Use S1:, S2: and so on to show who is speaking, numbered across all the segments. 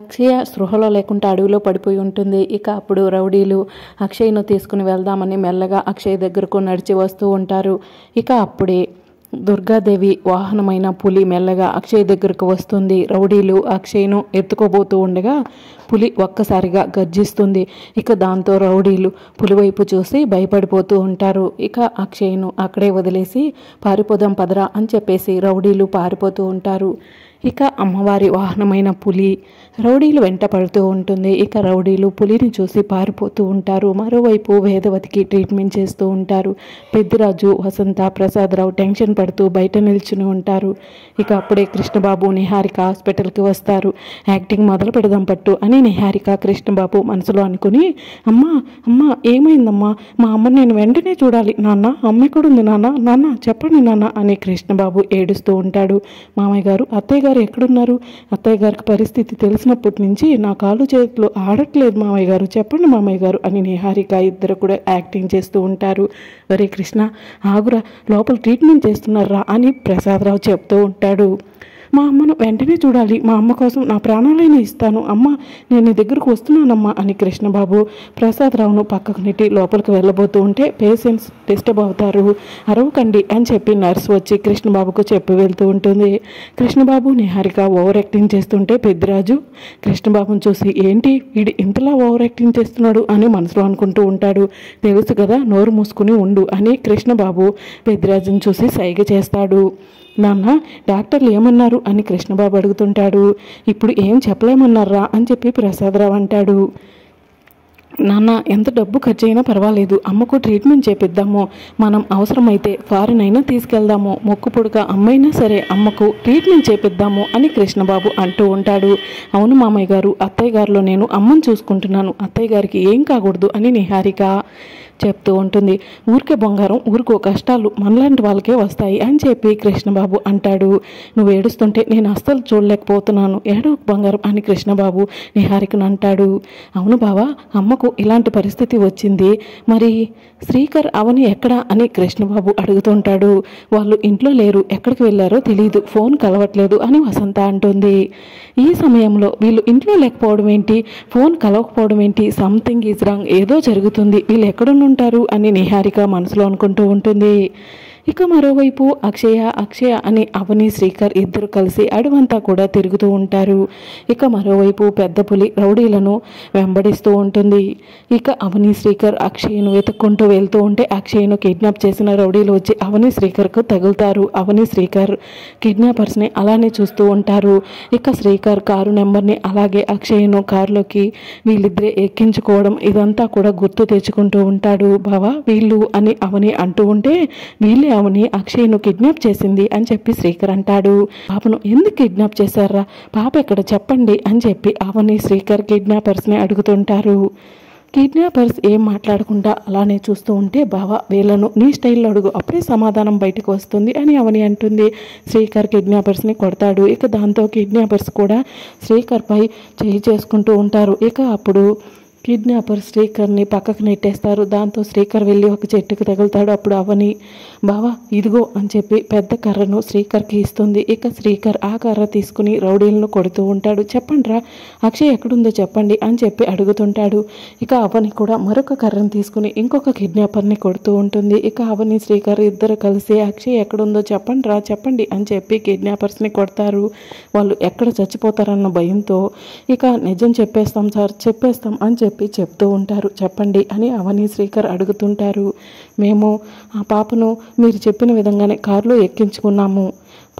S1: అక్షయ స్పృహలో లేకుండా అడవిలో పడిపోయి ఉంటుంది. ఇక అప్పుడు రౌడీలు అక్షయ్ను తీసుకుని వెళ్దామని మెల్లగా అక్షయ్ దగ్గరకు నడిచి వస్తూ ఉంటారు. ఇక అప్పుడే దుర్గాదేవి వాహనమైన పులి మెల్లగా అక్షయ్ దగ్గరకు వస్తుంది. రౌడీలు అక్షయ్ను ఎత్తుకోబోతూ ఉండగా పులి ఒక్కసారిగా గర్జిస్తుంది. ఇక దాంతో రౌడీలు పులి వైపు చూసి భయపడిపోతూ ఉంటారు. ఇక అక్షయ్ను అక్కడే వదిలేసి పారిపోదాం పదరా అని చెప్పేసి రౌడీలు పారిపోతూ ఉంటారు. ఇక అమ్మవారి వాహనమైన పులి రౌడీలు వెంట పడుతూ ఉంటుంది. ఇక రౌడీలు పులిని చూసి పారిపోతూ ఉంటారు. మరోవైపు వేదవతికి ట్రీట్మెంట్ చేస్తూ ఉంటారు. పెద్దిరాజు, వసంత, ప్రసాదరావు టెన్షన్ పడుతూ బయట నిల్చుని ఉంటారు. ఇక అప్పుడే కృష్ణబాబు, నిహారిక హాస్పిటల్కి వస్తారు. యాక్టింగ్ మొదలు పెడదాం పట్టు అని నిహారిక కృష్ణబాబు మనసులో అనుకుని, అమ్మా అమ్మా ఏమైందమ్మా, మా అమ్మని నేను వెంటనే చూడాలి నాన్న, అమ్మ ఎక్కడుంది నాన్న, నాన్న చెప్పండి నాన్న అని కృష్ణబాబు ఏడుస్తూ ఉంటాడు. మామయ్య గారు, అత్తయ్య గారు ఎక్కడున్నారు, అత్తయ్య గారికి పరిస్థితి తెలిసినప్పటి నుంచి నా కాళ్ళు చేతులు ఆడట్లేదు మామయ్య గారు, చెప్పండి మామయ్య గారు అని నిహారిక ఇద్దరు కూడా యాక్టింగ్ చేస్తూ ఉంటారు. ఒరే కృష్ణ ఆగురా, లోపల ట్రీట్మెంట్ చేస్తున్నారా అని ప్రసాదరావు చెప్తూ ఉంటాడు. మా అమ్మను వెంటనే చూడాలి, మా అమ్మ కోసం నా ప్రాణాలైనా ఇస్తాను, అమ్మ నేను నీ దగ్గరకు వస్తున్నానమ్మా అని కృష్ణబాబు ప్రసాదరావును పక్కకు నెట్టి లోపలికి వెళ్ళబోతూ ఉంటే పేషెంట్స్ డిస్టర్బ్ అవుతారు, అరవకండి అని చెప్పి నర్స్ వచ్చి కృష్ణబాబుకు చెప్పి వెళ్తూ ఉంటుంది. కృష్ణబాబు, నిహారిక ఓవర్ యాక్టింగ్ చేస్తుంటే పెద్దిరాజు కృష్ణబాబుని చూసి ఏంటి వీడు ఇంతలా ఓవర్ యాక్టింగ్ చేస్తున్నాడు అని మనసులో అనుకుంటూ ఉంటాడు. తెలుసు కదా, నోరు మూసుకుని ఉండు అని కృష్ణబాబు పెద్దిరాజుని చూసి సైగ చేస్తాడు. నాన్న డాక్టర్లు ఏమన్నారు అని కృష్ణబాబు అడుగుతుంటాడు. ఇప్పుడు ఏం చెప్పలేమన్నారా అని చెప్పి ప్రసాదరావు అంటాడు. నాన్న ఎంత డబ్బు ఖర్చు అయినా పర్వాలేదు, అమ్మకు ట్రీట్మెంట్ చేపిద్దాము, మనం అవసరమైతే ఫారిన్ అయినా తీసుకెళ్దాము, మొక్కు పొడుగా అమ్మైనా సరే అమ్మకు ట్రీట్మెంట్ చేపిద్దాము అని కృష్ణబాబు అంటూ ఉంటాడు. అవును మామయ్య గారు, అత్తయ్య గారిలో నేను అమ్మను చూసుకుంటున్నాను, అత్తయ్య గారికి ఏం కాకూడదు అని నిహారిక చెప్తూ ఉంటుంది. ఊరికే బంగారం, ఊరికో కష్టాలు మనలాంటి వాళ్ళకే వస్తాయి అని చెప్పి కృష్ణబాబు అంటాడు. నువ్వు ఏడుస్తుంటే నేను అస్సలు చూడలేకపోతున్నాను, ఏడవ బంగారం అని కృష్ణబాబు నిహారికను అంటాడు. అవును బావా, అమ్మకు ఇలాంటి పరిస్థితి వచ్చింది, మరి శ్రీకర్ అవని ఎక్కడా అని కృష్ణబాబు అడుగుతుంటాడు. వాళ్ళు ఇంట్లో లేరు, ఎక్కడికి వెళ్ళారో తెలియదు, ఫోన్ కలవట్లేదు అని వసంత అంటుంది. ఈ సమయంలో వీళ్ళు ఇంట్లో లేకపోవడం ఏంటి, ఫోన్ కలవకపోవడం ఏంటి, సంథింగ్ ఈజ్ రాంగ్, ఏదో జరుగుతుంది, వీళ్ళు ఎక్కడుంటారు అని నిహారిక మనసులో అనుకుంటూ ఉంటుంది. ఇక మరోవైపు అక్షయ అని అవని, శ్రీకర్ ఇద్దరు కలిసి అడవంతా కూడా తిరుగుతూ ఉంటారు. ఇక మరోవైపు పెద్ద పులి రౌడీలను వెంబడిస్తూ ఉంటుంది. ఇక అవని, శ్రీకర్ అక్షయ్ను వెతుక్కుంటూ వెళ్తూ ఉంటే అక్షయ్ను కిడ్నాప్ చేసిన రౌడీలు వచ్చి అవని, శ్రీకర్కు తగులుతారు. అవని, శ్రీకర్ కిడ్నాపర్స్ని అలానే చూస్తూ ఉంటారు. ఇక శ్రీకర్ కారు నెంబర్ని అలాగే అక్షయ్ను కారులోకి వీళ్ళిద్దరే ఎక్కించుకోవడం ఇదంతా కూడా గుర్తు తెచ్చుకుంటూ ఉంటాడు. బావా వీళ్ళు అని అవని అంటూ ఉంటే, వీళ్ళే అవని అక్షయ్ను కిడ్నాప్ చేసింది అని చెప్పి శ్రీకర్ అంటాడు. పాపను ఎందుకు కిడ్నాప్ చేశారా, పాప ఎక్కడ చెప్పండి అని చెప్పి అవని, శ్రీకర్ కిడ్నాపర్స్ని అడుగుతుంటారు. కిడ్నాపర్స్ ఏం మాట్లాడకుండా అలానే చూస్తూ ఉంటే, బావా వీళ్ళను నీ స్టైల్లో అడుగు, అప్పుడే సమాధానం బయటకు వస్తుంది అని అవని అంటుంది. శ్రీకర్ కిడ్నాపర్స్ని కొడతాడు. ఇక దాంతో కిడ్నాపర్స్ కూడా శ్రీకర్పై చేయి చేసుకుంటూ ఉంటారు. ఇక అప్పుడు కిడ్నాపర్ శ్రీకర్ని పక్కకు నెట్టేస్తారు. దాంతో శ్రీకర్ వెళ్ళి ఒక చెట్టుకు తగులుతాడు. అప్పుడు అవని, బావా ఇదిగో అని చెప్పి పెద్ద కర్రను శ్రీకర్కి ఇస్తుంది. ఇక శ్రీకర్ ఆ కర్ర తీసుకుని రౌడీలను కొడుతూ ఉంటాడు. చెప్పండి రా, అక్షయ్ ఎక్కడుందో చెప్పండి అని చెప్పి అడుగుతుంటాడు. ఇక అవని కూడా మరొక కర్రను తీసుకుని ఇంకొక కిడ్నాపర్ని కొడుతూ ఉంటుంది. ఇక అవని, శ్రీకర్ ఇద్దరు కలిసి అక్షయ్ ఎక్కడుందో చెప్పండి రా, చెప్పండి అని చెప్పి కిడ్నాపర్స్ని కొడతారు. వాళ్ళు ఎక్కడ చచ్చిపోతారన్న భయంతో ఇక నిజం చెప్పేస్తాం సార్, చెప్పేస్తాం అని చెప్పి చెప్తూ ఉంటారు. చెప్పండి అని అవని, శ్రీకర్ అడుగుతుంటారు. మేము ఆ పాపను మీరు చెప్పిన విధంగానే కారులో ఎక్కించుకున్నాము,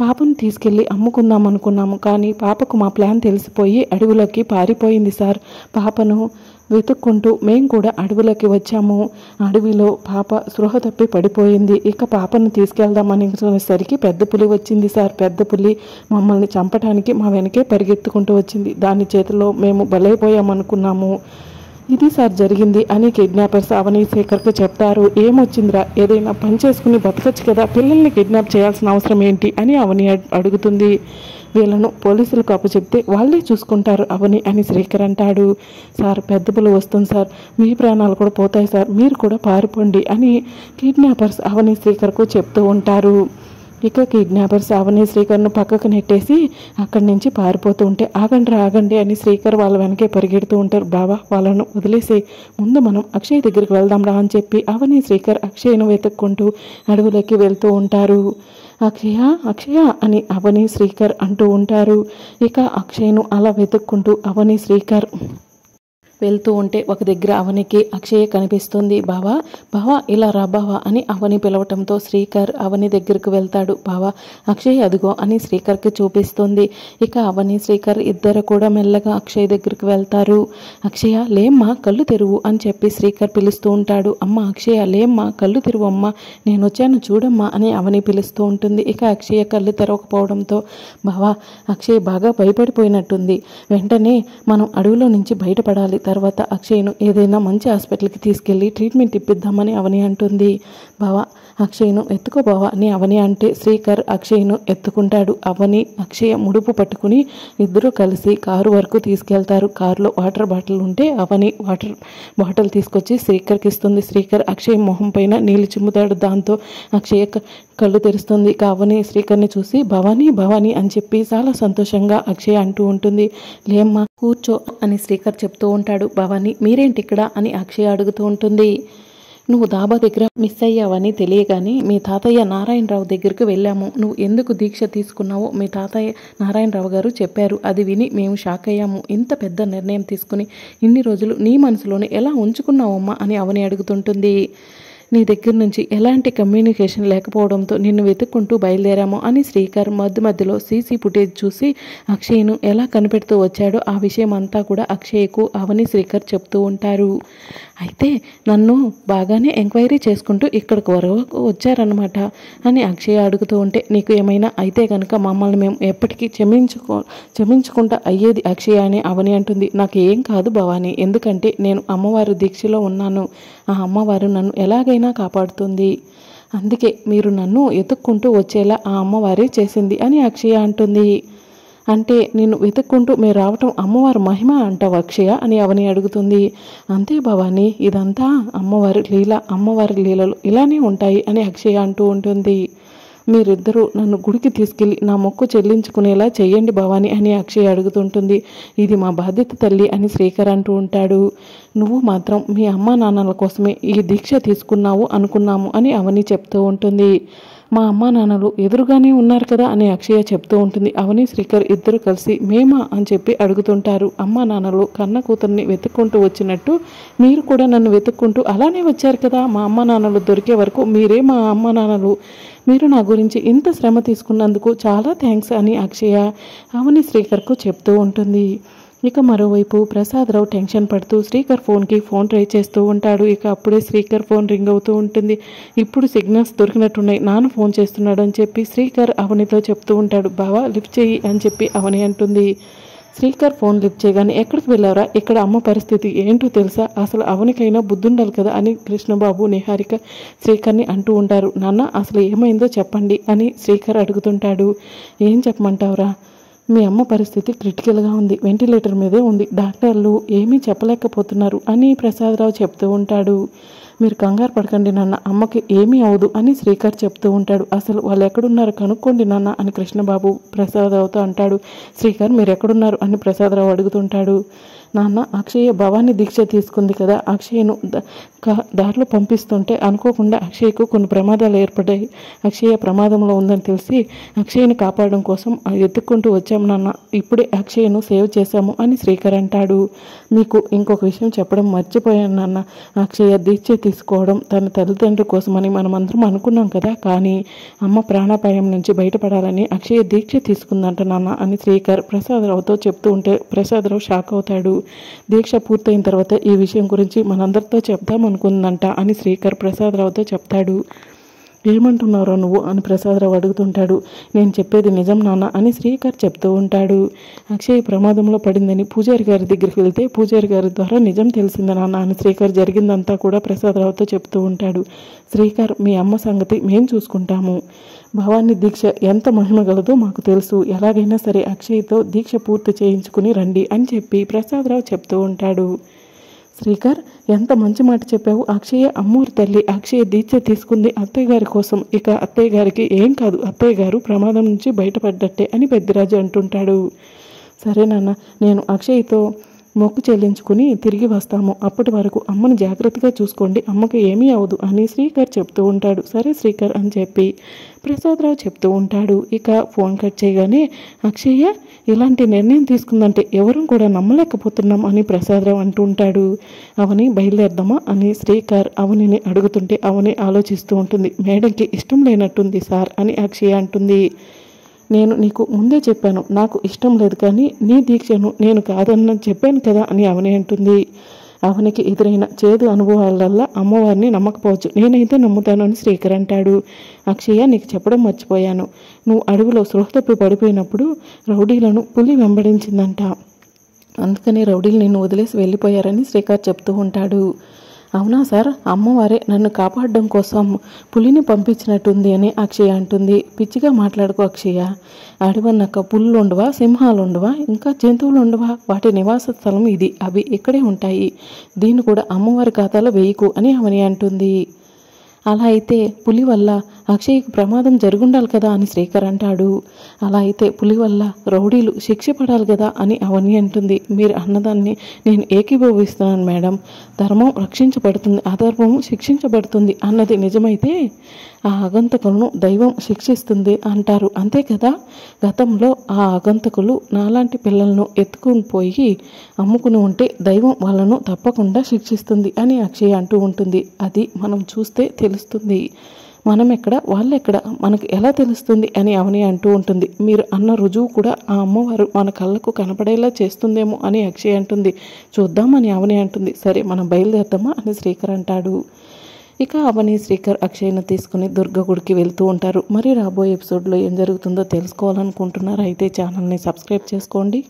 S1: పాపను తీసుకెళ్ళి అమ్ముకుందాం అనుకున్నాము, కానీ పాపకు మా ప్లాన్ తెలిసిపోయి అడవులోకి పారిపోయింది సార్. పాపను వెతుక్కుంటూ మేము కూడా అడవులోకి వచ్చాము. అడవిలో పాప స్పృహ తప్పి పడిపోయింది. ఇక పాపను తీసుకెళ్దామనేసరికి పెద్ద పులి వచ్చింది సార్. పెద్ద పులి మమ్మల్ని చంపడానికి మా వెనకే పరిగెత్తుకుంటూ వచ్చింది. దాని చేతిలో మేము బలైపోయామనుకున్నాము. ఇది సార్ జరిగింది అని కిడ్నాపర్స్ అవని, శ్రీకర్కు చెప్తారు. ఏమొచ్చిందిరా, ఏదైనా పని చేసుకుని బతకచ్చు కదా, పిల్లల్ని కిడ్నాప్ చేయాల్సిన అవసరం ఏంటి అని అవని అడుగుతుంది. వీళ్ళను పోలీసులకు అప్పచెప్తే వాళ్ళే చూసుకుంటారు అవని అని శ్రీకర్ అంటాడు. సార్ పెద్ద పులి వస్తుంది సార్, మీ ప్రాణాలు కూడా పోతాయి సార్, మీరు కూడా పారిపోండి అని కిడ్నాపర్స్ అవని, శ్రీకర్కు చెప్తూ ఉంటారు. ఇక కిడ్నాపర్స్ అవని శ్రీకర్ను పక్కకు నెట్టేసి అక్కడి నుంచి పారిపోతూ ఉంటే ఆగండి అని శ్రీకర్ వాళ్ళ వెనకే పరిగెడుతూ ఉంటారు. బావా వాళ్ళను వదిలేసి ముందు మనం అక్షయ్ దగ్గరికి వెళ్దాం రా అని చెప్పి అవని శ్రీకర్ అక్షయ్ను వెతుక్కుంటూ అడవులకి వెళ్తూ ఉంటారు. అక్షయ అని అవని శ్రీకర్ అంటూ ఉంటారు. ఇక అక్షయ్ను అలా వెతుక్కుంటూ అవని శ్రీకర్ వెళ్తూ ఉంటే ఒక దగ్గర అవనికి అక్షయ్ కనిపిస్తుంది. బావా ఇలా రా బావా అని అవని పిలవటంతో శ్రీకర్ అవని దగ్గరకు వెళ్తాడు. బావా అక్షయ్ అదిగో అని శ్రీకర్కి చూపిస్తుంది. ఇక అవని శ్రీకర్ ఇద్దరు కూడా మెల్లగా అక్షయ్ దగ్గరికి వెళ్తారు. అక్షయ లేమ్మా కళ్ళు తెరువు అని చెప్పి శ్రీకర్ పిలుస్తూ ఉంటాడు. అమ్మ అక్షయ లేమ్మా కళ్ళు తెరువు అమ్మా, నేను వచ్చాను చూడమ్మా అని అవని పిలుస్తూ ఉంటుంది. ఇక అక్షయ కళ్ళు తెరవకపోవడంతో బావా అక్షయ్ బాగా భయపడిపోయినట్టుంది, వెంటనే మనం అడవిలో నుంచి బయటపడాలి, తర్వాత అక్షయ్ను ఏదైనా మంచి హాస్పిటల్కి తీసుకెళ్ళి ట్రీట్మెంట్ ఇప్పిద్దామని అవని అంటుంది. బావా అక్షయ్ను ఎత్తుకో బావా అని అవని అంటే శ్రీకర్ అక్షయ్ను ఎత్తుకుంటాడు. అవని అక్షయ ముడుపు పట్టుకుని ఇద్దరూ కలిసి కారు వరకు తీసుకెళ్తారు. కారులో వాటర్ బాటిల్ ఉంటే అవని వాటర్ బాటిల్ తీసుకొచ్చి శ్రీకర్కి ఇస్తుంది. శ్రీకర్ అక్షయ్ మొహం పైన నీళ్లు చిమ్ముతాడు. దాంతో అక్షయ కళ్ళు తెరుస్తుంది. అవని శ్రీకర్ని చూసి భవానీ అని చెప్పి చాలా సంతోషంగా అక్షయ అంటూ ఉంటుంది. లేమ్మా కూర్చో అని శ్రీకర్ చెప్తూ ఉంటాడు. భవానీ మీరేంటి ఇక్కడ అని అక్షయ అడుగుతూ ఉంటుంది. నువ్వు దాబా దగ్గర మిస్ అయ్యావని తెలియగానే మీ తాతయ్య నారాయణరావు దగ్గరికి వెళ్ళాము. నువ్వు ఎందుకు దీక్ష తీసుకున్నావో మీ తాతయ్య నారాయణరావు గారు చెప్పారు. అది విని మేము షాక్ అయ్యాము. ఇంత పెద్ద నిర్ణయం తీసుకుని ఇన్ని రోజులు నీ మనసులోనే ఎలా ఉంచుకున్నావమ్మా అని అవని అడుగుతుంటుంది. నీ దగ్గర నుంచి ఎలాంటి కమ్యూనికేషన్ లేకపోవడంతో నిన్ను వెతుక్కుంటూ బయలుదేరాము అని శ్రీకర్ మధ్యలో సీసీ ఫుటేజ్ చూసి అక్షయ్ను ఎలా కనిపెడుతూ వచ్చాడో ఆ విషయం అంతా కూడా అక్షయ్కు అవని శ్రీకర్ చెప్తూ ఉంటారు. అయితే నన్ను బాగానే ఎంక్వైరీ చేసుకుంటూ ఇక్కడికి వరకు వచ్చారనమాట అని అక్షయ అడుగుతూ ఉంటే నీకు ఏమైనా అయితే కనుక మమ్మల్ని మేము ఎప్పటికీ క్షమించుకుంటా అయ్యేది అక్షయ అని అవని అంటుంది. నాకు ఏం కాదు భవానీ, ఎందుకంటే నేను అమ్మవారి దీక్షలో ఉన్నాను. ఆ అమ్మవారు నన్ను ఎలాగైనా కాపాడుతుంది, అందుకే మీరు నన్ను ఎత్తుక్కుంటూ వచ్చేలా ఆ అమ్మవారే చేసింది అని అక్షయ అంటుంది. అంటే నిన్ను వెతుక్కుంటూ మీరు రావటం అమ్మవారి మహిమ అంటావు అక్షయ అని అవని అడుగుతుంది. అంతే భవానీ, ఇదంతా అమ్మవారి లీలలు ఇలానే ఉంటాయి అని అక్షయ అంటూ ఉంటుంది. మీరిద్దరూ నన్ను గుడికి తీసుకెళ్ళి నా మొక్కు చెల్లించుకునేలా చెయ్యండి భవానీ అని అక్షయ అడుగుతుంటుంది. ఇది మా బాధ్యత తల్లి అని శ్రీకర్ అంటూ ఉంటాడు. నువ్వు మాత్రం మీ అమ్మా నాన్నల కోసమే ఈ దీక్ష తీసుకున్నావు అనుకున్నాము అని అవని చెప్తూ ఉంటుంది. మా అమ్మా నాన్నలు ఎదురుగానే ఉన్నారు కదా అని అక్షయ చెప్తూ ఉంటుంది. అవని శ్రీకర్ ఇద్దరు కలిసి మేమా అని చెప్పి అడుగుతుంటారు. అమ్మా నాన్నలు కన్న కూతుర్ని వెతుక్కుంటూ వచ్చినట్టు మీరు కూడా నన్ను వెతుక్కుంటూ అలానే వచ్చారు కదా, మా అమ్మా నాన్నలు దొరికే వరకు మీరే మా అమ్మా నాన్నలు, మీరు నా గురించి ఇంత శ్రమ తీసుకున్నందుకు చాలా థ్యాంక్స్ అని అక్షయ అవని శ్రీకర్కు చెప్తూ ఉంటుంది. ఇక మరోవైపు ప్రసాదరావు టెన్షన్ పడుతూ శ్రీకర్ ఫోన్కి ఫోన్ ట్రై చేస్తూ ఉంటాడు. ఇక అప్పుడే శ్రీకర్ ఫోన్ రింగ్ అవుతూ ఉంటుంది. ఇప్పుడు సిగ్నల్స్ దొరికినట్టున్నాయి, నాన్న ఫోన్ చేస్తున్నాడు అని చెప్పి శ్రీకర్ అవనితో చెప్తూ ఉంటాడు. బావా లిఫ్ట్ చేయి అని చెప్పి అవని అంటుంది. శ్రీకర్ ఫోన్ లిఫ్ట్ చేయగానే ఎక్కడికి వెళ్ళారా, ఇక్కడ అమ్మ పరిస్థితి ఏంటో తెలుసా, అసలు అవనికైనా బుద్ధుండాలి కదా అని కృష్ణబాబు నిహారిక శ్రీకర్ని అంటూ ఉంటారు. నాన్న అసలు ఏమైందో చెప్పండి అని శ్రీకర్ అడుగుతుంటాడు. ఏం చెప్పమంటావురా, మీ అమ్మ పరిస్థితి క్రిటికల్గా ఉంది, వెంటిలేటర్ మీదే ఉంది, డాక్టర్లు ఏమీ చెప్పలేకపోతున్నారు అని ప్రసాదరావు చెప్తూ ఉంటాడు. మీరు కంగారు పడకండి నాన్న, అమ్మకి ఏమీ అవదు అని శ్రీకర్ చెప్తూ ఉంటాడు. అసలు వాళ్ళు ఎక్కడున్నారో కనుక్కోండి నాన్న అని కృష్ణబాబు ప్రసాదరావుతో అంటాడు. శ్రీకర్ మీరు ఎక్కడున్నారు అని ప్రసాదరావు అడుగుతుంటాడు. నాన్న అక్షయ భవానీ దీక్ష తీసుకుంది కదా, అక్షయను దారిలో పంపిస్తుంటే అనుకోకుండా అక్షయ్కు కొన్ని ప్రమాదాలు ఏర్పడ్డాయి. అక్షయ ప్రమాదంలో ఉందని తెలిసి అక్షయ్ను కాపాడడం కోసం ఎత్తుక్కుంటూ వచ్చాము నాన్న, ఇప్పుడే అక్షయ్ను సేవ్ చేశాము అని శ్రీకర్ అంటాడు. మీకు ఇంకొక విషయం చెప్పడం మర్చిపోయాను నాన్న, అక్షయ దీక్ష తీసుకోవడం తన తల్లిదండ్రుల కోసమని మనమందరం అనుకున్నాం కదా, కానీ అమ్మ ప్రాణాపాయం నుంచి బయటపడాలని అక్షయ దీక్ష తీసుకుందంట నాన్న అని శ్రీకర్ ప్రసాదరావుతో చెప్తూ ఉంటే ప్రసాదరావు షాక్ అవుతాడు. దీక్ష పూర్తయిన తర్వాత ఈ విషయం గురించి మనందరితో చెప్దామనుకుందంట అని శ్రీకర్ ప్రసాదరావుతో చెప్తాడు. ఏమంటున్నారో నువ్వు అని ప్రసాదరావు అడుగుతుంటాడు. నేను చెప్పేది నిజం నాన్న అని శ్రీకర్ చెప్తూ ఉంటాడు. అక్షయ్ ప్రమాదంలో పడిందని పూజారి గారి దగ్గరికి వెళ్తే పూజారి గారి ద్వారా నిజం తెలిసింది నాన్న అని శ్రీకర్ జరిగిందంతా కూడా ప్రసాదరావుతో చెప్తూ ఉంటాడు. శ్రీకర్ మీ అమ్మ సంగతి మేం చూసుకుంటాము, భవానీ దీక్ష ఎంత మహిమ గలదో మాకు తెలుసు, ఎలాగైనా సరే అక్షయ్తో దీక్ష పూర్తి చేయించుకుని రండి అని చెప్పి ప్రసాదరావు చెప్తూ ఉంటాడు. శ్రీకర్, ఎంత మంచి మాట చెప్పావు. అక్షయ అమ్మోరు తల్లి. అక్షయ దీక్ష తీసుకుంది అత్తయ్య గారి కోసం. ఇక అత్తయ్య గారికి ఏం కాదు, అత్తయ్య గారు ప్రమాదం నుంచి బయటపడ్డట్టే అని పెద్దిరాజు అంటుంటాడు. సరే నాన్న, నేను అక్షయ్తో మొక్కు చెల్లించుకుని తిరిగి వస్తాము. అప్పటి వరకు అమ్మను జాగ్రత్తగా చూసుకోండి, అమ్మకు ఏమీ అవదు అని శ్రీకర్ చెప్తూ ఉంటాడు. సరే శ్రీకర్ అని చెప్పి ప్రసాదరావు చెప్తూ ఉంటాడు. ఇక ఫోన్ కట్ చేయగానే అక్షయ్య ఇలాంటి నిర్ణయం తీసుకుందంటే ఎవరూ కూడా నమ్మలేకపోతున్నాం అని ప్రసాదరావు అంటూ ఉంటాడు. అవని బయలుదేరదామా అని శ్రీకర్ అవనిని అడుగుతుంటే అవని ఆలోచిస్తూ ఉంటుంది. మేడంకి ఇష్టం లేనట్టుంది సార్ అని అక్షయ్య అంటుంది. నేను నీకు ముందే చెప్పాను, నాకు ఇష్టం లేదు, కానీ నీ దీక్షను నేను కాదన్న చెప్పాను కదా అని అవని అంటుంది. అవనికి ఎదురైన చేదు అనుభవాలల్లా అమ్మవారిని నమ్మకపోవచ్చు, నేనైతే నమ్ముతాను అని శ్రీకర్ అంటాడు. అక్షయ్య, నీకు చెప్పడం మర్చిపోయాను, నువ్వు అడవిలో స్పృహ తప్పి పడిపోయినప్పుడు రౌడీలను పులి వెంబడించిందంట, అందుకని రౌడీలు నిన్ను వదిలేసి వెళ్ళిపోయారని శ్రీకర్ చెప్తూ ఉంటాడు. అవునా సార్, అమ్మవారే నన్ను కాపాడడం కోసం పులిని పంపించినట్టుంది అని అక్షయ అంటుంది. పిచ్చిగా మాట్లాడుకో అక్షయ, అడవన్నాక పుల్లు ఉండవా, సింహాలు ఉండవా, ఇంకా జంతువులు ఉండవా, వాటి నివాస స్థలం ఇది, అవి ఇక్కడే ఉంటాయి, దీన్ని కూడా అమ్మవారి ఖాతాలో వేయకు అని అవని అంటుంది. అలా అయితే పులి వల్ల అక్షయ్కి ప్రమాదం జరుగుండాలి కదా అని శ్రీకర్ అంటాడు. అలా అయితే పులి వల్ల రౌడీలు శిక్ష పడాలి కదా అని అవని అంటుంది. మీరు అన్నదాన్ని నేను ఏకీభవిస్తున్నాను మేడం, ధర్మం రక్షించబడుతుంది, అధర్మం శిక్షించబడుతుంది అన్నది నిజమైతే ఆ ఆగంతకులను దైవం శిక్షిస్తుంది అంటారు, అంతే కదా. గతంలో ఆ ఆగంతకులు నాలాంటి పిల్లలను ఎత్తుకుని పోయి అమ్ముకుని ఉంటే దైవం వాళ్ళను తప్పకుండా శిక్షిస్తుంది అని అక్షయ అంటూ ఉంటుంది. అది మనం చూస్తే తెలుస్తుంది, మనం ఎక్కడ వాళ్ళెక్కడ మనకు ఎలా తెలుస్తుంది అని అవని అంటూ ఉంటుంది. మీరు అన్న రుజువు కూడా ఆ అమ్మవారు మన కళ్ళకు కనపడేలా చేస్తుందేమో అని అక్షయ అంటుంది. చూద్దామని అవని అంటుంది. సరే మనం బయలుదేరదామా అని శ్రీకర్ అంటాడు. ఇక అవని శ్రీకర్ అక్షయ్ను తీసుకుని దుర్గ గుడికి వెళ్తూ ఉంటారు. మరి రాబోయే ఎపిసోడ్లో ఏం జరుగుతుందో తెలుసుకోవాలనుకుంటున్నారు అయితే ఛానల్ని సబ్స్క్రైబ్ చేసుకోండి.